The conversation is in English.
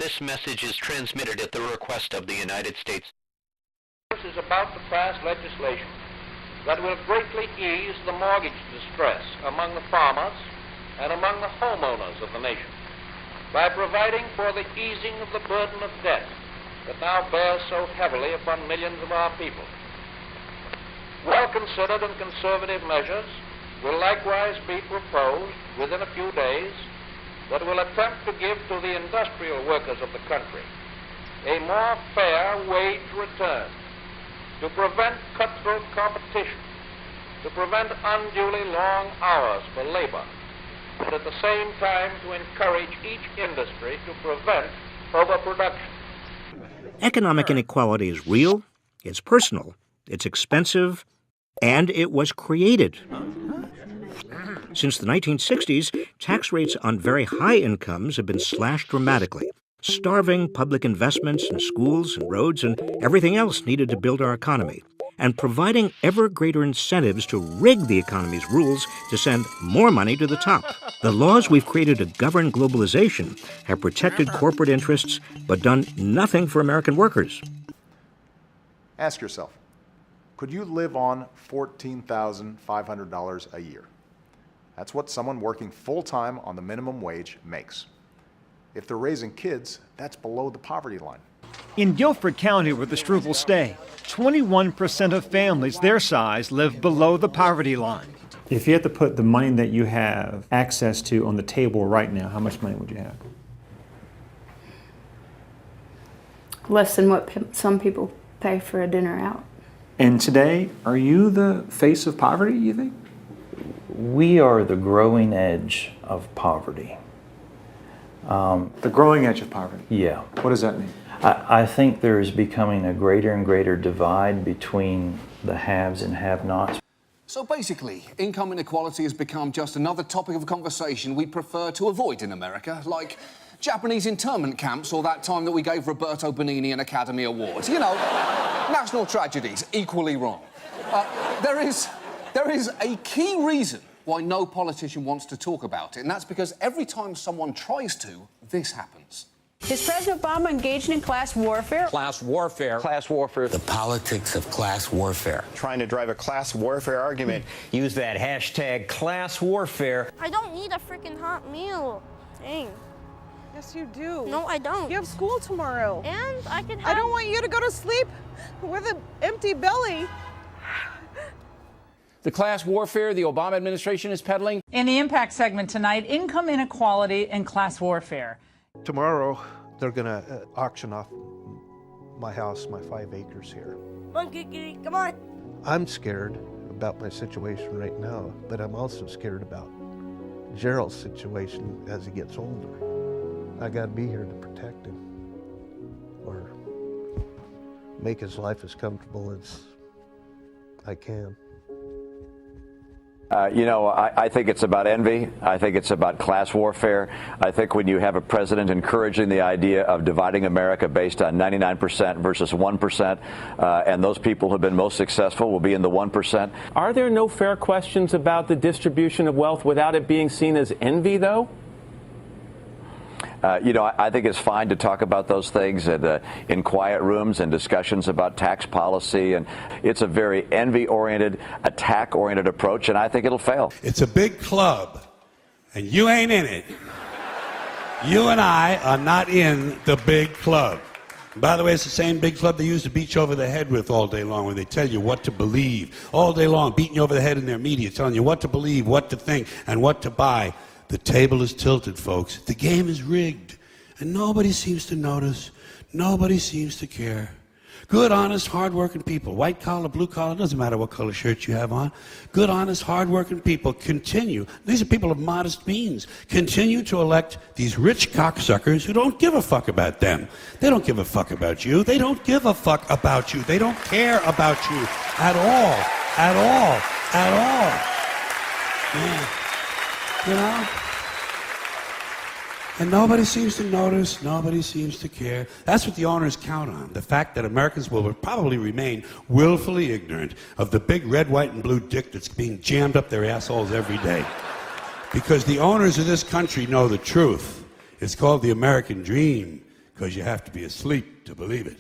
This message is transmitted at the request of the United States. This is about to pass legislation that will greatly ease the mortgage distress among the farmers and among the homeowners of the nation by providing for the easing of the burden of debt that now bears so heavily upon millions of our people. Well-considered and conservative measures will likewise be proposed within a few days that will attempt to give to the industrial workers of the country a more fair wage return, to prevent cutthroat competition, to prevent unduly long hours for labor, and at the same time to encourage each industry to prevent overproduction. Economic inequality is real, it's personal, it's expensive, and it was created. Since the 1960s, tax rates on very high incomes have been slashed dramatically, starving public investments in schools and roads and everything else needed to build our economy, and providing ever greater incentives to rig the economy's rules to send more money to the top. The laws we've created to govern globalization have protected corporate interests but done nothing for American workers. Ask yourself, could you live on $14,500 a year? That's what someone working full-time on the minimum wage makes. If they're raising kids, that's below the poverty line. In Guilford County, where the Strugels stay, 21% of families their size live below the poverty line. If you had to put the money that you have access to on the table right now, how much money would you have? Less than what some people pay for a dinner out. And today, are you the face of poverty, you think? We are the growing edge of poverty. The growing edge of poverty? Yeah. What does that mean? I think there is becoming a greater and greater divide between the haves and have-nots. So basically, income inequality has become just another topic of conversation we prefer to avoid in America, like Japanese internment camps or that time that we gave Roberto Benigni an Academy Award. You know, national tragedies, equally wrong. There is a key reason why no politician wants to talk about it, and that's because every time someone tries to, this happens. Is President Obama engaged in class warfare? Class warfare. Class warfare. The politics of class warfare. Trying to drive a class warfare argument. Use that hashtag class warfare. I don't need a freaking hot meal. Dang. Yes, you do. No, I don't. You have school tomorrow. And I can have... I don't want you to go to sleep with an empty belly. The class warfare the Obama administration is peddling. In the Impact segment tonight, income inequality and class warfare. Tomorrow, they're going to auction off my house, my 5 acres here. Come on, Kiki, come on. I'm scared about my situation right now, but I'm also scared about Gerald's situation as he gets older. I got to be here to protect him or make his life as comfortable as I can. I think it's about envy. I think it's about class warfare. I think when you have a president encouraging the idea of dividing America based on 99% versus 1%, and those people who have been most successful will be in the 1%. Are there no fair questions about the distribution of wealth without it being seen as envy, though? I think it's fine to talk about those things in quiet rooms and discussions about tax policy. And it's a very envy-oriented, attack-oriented approach, and I think it'll fail. It's a big club, and you ain't in it. You and I are not in the big club. By the way, it's the same big club they use to beat you over the head with all day long when they tell you what to believe. All day long, beating you over the head in their media, telling you what to believe, what to think, and what to buy. The table is tilted, folks. The game is rigged, and nobody seems to notice. Nobody seems to care. Good, honest, hard-working people, white collar, blue collar, doesn't matter what color shirt you have on. Good, honest, hard-working people continue. These are people of modest means. Continue to elect these rich cocksuckers who don't give a fuck about them. They don't give a fuck about you. They don't give a fuck about you. They don't care about you at all. At all. At all. Yeah. You know? And nobody seems to notice, nobody seems to care. That's what the owners count on, the fact that Americans will probably remain willfully ignorant of the big red, white, and blue dick that's being jammed up their assholes every day. Because the owners of this country know the truth. It's called the American dream. because you have to be asleep to believe it.